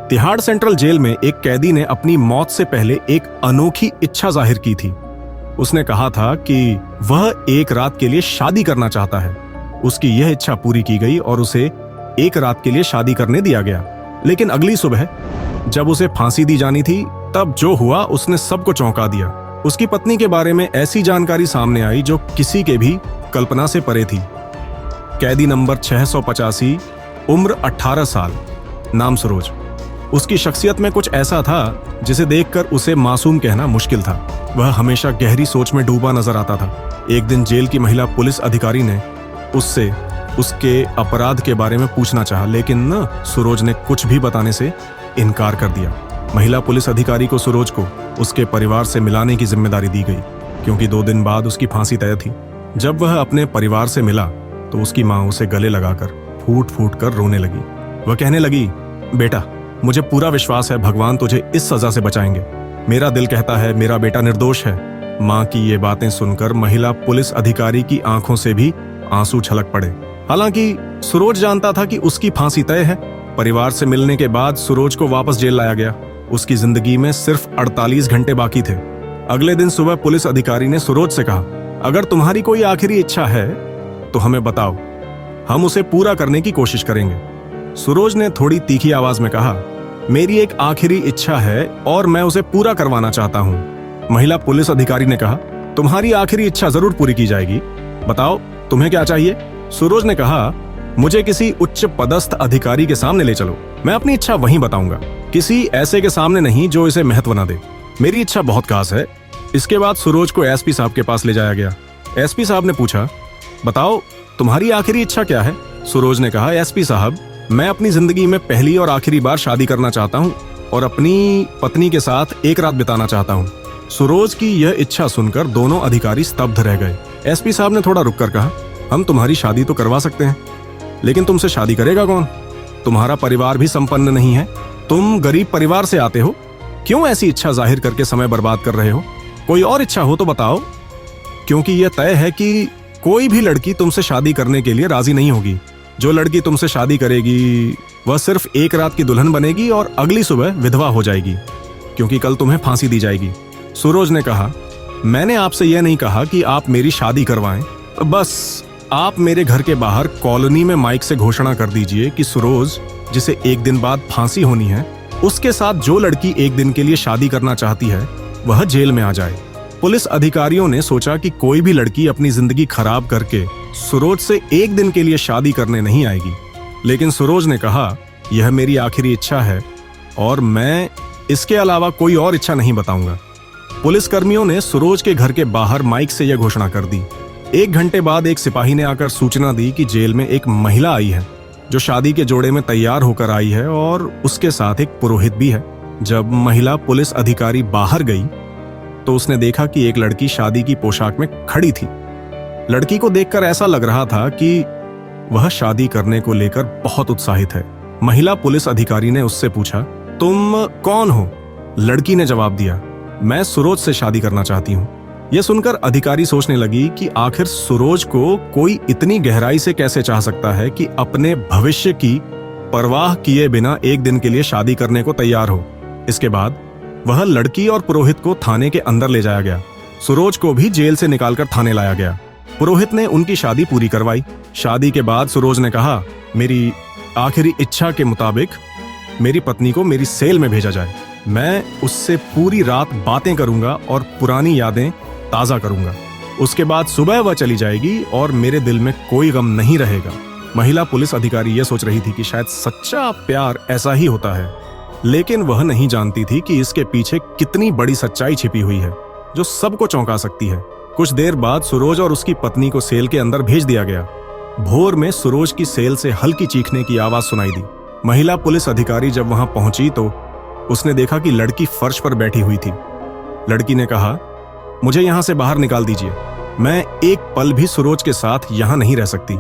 Tihar central jail में एक कैदी ने अपनी मौत से पहले एक अनोखी इच्छा जाहिर की थी। उसने कहा था कि वह एक रात के लिए शादी करना चाहता है। उसकी यह इच्छा पूरी की गई और उसे एक रात के लिए शादी करने दिया गया। लेकिन अगली सुबह जब उसे फांसी दी जानी थी, तब जो हुआ उसने सबको चौंका दिया। उसकी पत्नी के बारे में ऐसी जानकारी सामने आई जो किसी के भी कल्पना से परे थी। कैदी नंबर 685, उम्र 18 साल, नाम सरोज। उसकी शख्सियत में कुछ ऐसा था जिसे देखकर उसे मासूम कहना मुश्किल था। वह हमेशा गहरी सोच में डूबा नजर आता था। एक दिन जेल की महिला पुलिस अधिकारी ने उससे उसके अपराध के बारे में पूछना चाहा, लेकिन सरोज ने कुछ भी बताने से इनकार कर दिया। महिला पुलिस अधिकारी को सरोज को उसके परिवार से मिलाने की जिम्मेदारी दी गई, क्योंकि 2 दिन बाद उसकी फांसी तय थी। जब वह अपने परिवार से मिला तो उसकी माँ उसे गले लगाकर फूट फूट कर रोने लगी। वह कहने लगी, बेटा, मुझे पूरा विश्वास है भगवान तुझे इस सजा से बचाएंगे। मेरा दिल कहता है मेरा बेटा निर्दोष है। माँ की ये बातें सुनकर महिला पुलिस अधिकारी की आंखों से भी आंसू छलक पड़े। हालांकि सरोज जानता था कि उसकी फांसी तय है। परिवार से मिलने के बाद सरोज को वापस जेल लाया गया। उसकी जिंदगी में सिर्फ 48 घंटे बाकी थे। अगले दिन सुबह पुलिस अधिकारी ने सरोज से कहा, अगर तुम्हारी कोई आखिरी इच्छा है तो हमें बताओ, हम उसे पूरा करने की कोशिश करेंगे। सरोज ने थोड़ी तीखी आवाज में कहा, मेरी एक आखिरी इच्छा है और मैं उसे पूरा करवाना चाहता हूँ। महिला पुलिस अधिकारी ने कहा, तुम्हारी आखिरी इच्छा जरूर पूरी की जाएगी, बताओ तुम्हें क्या चाहिए। सरोज ने कहा, मुझे किसी उच्च पदस्थ अधिकारी के सामने ले चलो, मैं अपनी इच्छा वहीं बताऊंगा, किसी ऐसे के सामने नहीं जो इसे महत्व न दे। मेरी इच्छा बहुत खास है। इसके बाद सरोज को एसपी साहब के पास ले जाया गया। एसपी साहब ने पूछा, बताओ तुम्हारी आखिरी इच्छा क्या है। सरोज ने कहा, एसपी साहब, मैं अपनी जिंदगी में पहली और आखिरी बार शादी करना चाहता हूँ और अपनी पत्नी के साथ एक रात बिताना चाहता हूँ। सरोज की यह इच्छा सुनकर दोनों अधिकारी स्तब्ध रह गए। एसपी साहब ने थोड़ा रुककर कहा, हम तुम्हारी शादी तो करवा सकते हैं, लेकिन तुमसे शादी करेगा कौन? तुम्हारा परिवार भी संपन्न नहीं है, तुम गरीब परिवार से आते हो, क्यों ऐसी इच्छा जाहिर करके समय बर्बाद कर रहे हो? कोई और इच्छा हो तो बताओ, क्योंकि यह तय है कि कोई भी लड़की तुमसे शादी करने के लिए राजी नहीं होगी। जो लड़की तुमसे शादी करेगी वह सिर्फ एक रात की दुल्हन बनेगी और अगली सुबह विधवा हो जाएगी, क्योंकि कल तुम्हें फांसी दी जाएगी। सरोज ने कहा, मैंने आपसे यह नहीं कहा कि आप मेरी शादी करवाएं, बस आप मेरे घर के बाहर कॉलोनी में माइक से घोषणा कर दीजिए कि सरोज, जिसे एक दिन बाद फांसी होनी है, उसके साथ जो लड़की एक दिन के लिए शादी करना चाहती है वह जेल में आ जाए। पुलिस अधिकारियों ने सोचा कि कोई भी लड़की अपनी जिंदगी खराब करके सरोज से एक दिन के लिए शादी करने नहीं आएगी। लेकिन सरोज ने कहा, यह मेरी आखिरी इच्छा है और मैं इसके अलावा कोई और इच्छा नहीं बताऊंगा। पुलिसकर्मियों ने सरोज के घर के बाहर माइक से यह घोषणा कर दी। 1 घंटे बाद एक सिपाही ने आकर सूचना दी कि जेल में एक महिला आई है जो शादी के जोड़े में तैयार होकर आई है और उसके साथ एक पुरोहित भी है। जब महिला पुलिस अधिकारी बाहर गई तो उसने देखा कि एक लड़की शादी की पोशाक में खड़ी थी। लड़की को देखकर ऐसा लग रहा था कि वह शादी करने को लेकर बहुत उत्साहित है। महिला पुलिस अधिकारी ने उससे पूछा, तुम कौन हो? लड़की ने जवाब दिया, मैं सरोज से शादी करना चाहती हूँ। यह सुनकर अधिकारी सोचने लगी कि आखिर सरोज को कोई इतनी गहराई से कैसे चाह सकता है कि अपने भविष्य की परवाह किए बिना एक दिन के लिए शादी करने को तैयार हो। इसके बाद वह लड़की और पुरोहित को थाने के अंदर ले जाया गया। सरोज को भी जेल से निकालकर थाने लाया गया। पुरोहित ने उनकी शादी पूरी करवाई। शादी के बाद सरोज ने कहा, मेरी आखिरी इच्छा के मुताबिक मेरी पत्नी को मेरी सेल में भेजा जाए। मैं उससे पूरी रात बातें करूंगा और पुरानी यादें ताजा करूंगा। उसके बाद सुबह वह चली जाएगी और मेरे दिल में कोई गम नहीं रहेगा। महिला पुलिस अधिकारी यह सोच रही थी कि शायद सच्चा प्यार ऐसा ही होता है, लेकिन वह नहीं जानती थी कि इसके पीछे कितनी बड़ी सच्चाई छिपी हुई है जो सबको चौंका सकती है। कुछ देर बाद सरोज और उसकी पत्नी को सेल के अंदर भेज दिया गया। भोर में सरोज की सेल से हल्की चीखने की आवाज सुनाई दी। महिला पुलिस अधिकारी जब वहां पहुंची तो उसने देखा कि लड़की फर्श पर बैठी हुई थी। लड़की ने कहा, मुझे यहां से बाहर निकाल दीजिए, मैं एक पल भी सरोज के साथ यहां नहीं रह सकती।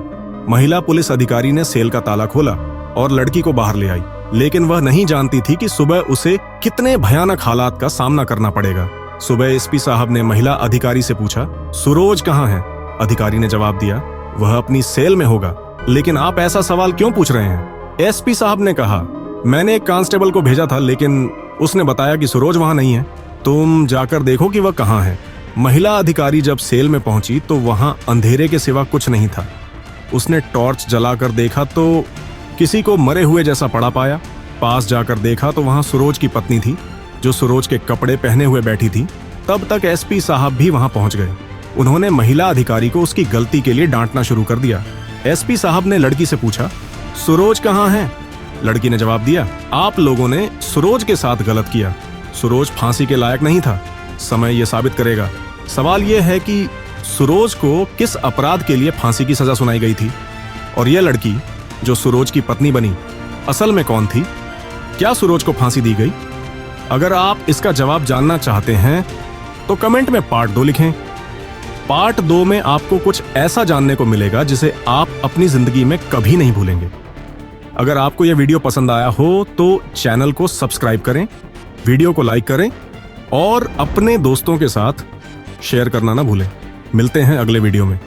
महिला पुलिस अधिकारी ने सेल का ताला खोला और लड़की को बाहर ले आई, लेकिन वह नहीं जानती थी कि सुबह उसे कितने भयानक हालात का सामना करना पड़ेगा। सुबह एसपी साहब ने महिला अधिकारी से पूछा, सरोज कहाँ है? अधिकारी ने जवाब दिया, वह अपनी सेल में होगा। लेकिन आप ऐसा सवाल क्यों पूछ रहे हैं? एसपी साहब ने कहा, मैंने एक कांस्टेबल को भेजा था, लेकिन उसने बताया कि सरोज वहां नहीं है। तुम जाकर देखो कि वह कहाँ है। महिला अधिकारी जब सेल में पहुंची तो वहां अंधेरे के सिवा कुछ नहीं था। उसने टॉर्च जलाकर देखा तो किसी को मरे हुए जैसा पड़ा पाया। पास जाकर देखा तो वहां सरोज की पत्नी थी, जो सरोज के कपड़े पहने हुए बैठी थी। तब तक एसपी साहब भी वहां पहुंच गए। उन्होंने महिला अधिकारी को उसकी गलती के लिए डांटना शुरू कर दिया। एसपी साहब ने लड़की से पूछा, सरोज कहाँ है? लड़की ने जवाब दिया, आप लोगों ने सरोज के साथ गलत किया। सरोज फांसी के लायक नहीं था। समय यह साबित करेगा। सवाल यह है कि सरोज को किस अपराध के लिए फांसी की सजा सुनाई गई थी, और यह लड़की जो सरोज की पत्नी बनी असल में कौन थी? क्या सरोज को फांसी दी गई? अगर आप इसका जवाब जानना चाहते हैं तो कमेंट में पार्ट 2 लिखें। पार्ट 2 में आपको कुछ ऐसा जानने को मिलेगा जिसे आप अपनी जिंदगी में कभी नहीं भूलेंगे। अगर आपको यह वीडियो पसंद आया हो तो चैनल को सब्सक्राइब करें, वीडियो को लाइक करें और अपने दोस्तों के साथ शेयर करना ना भूलें। मिलते हैं अगले वीडियो में।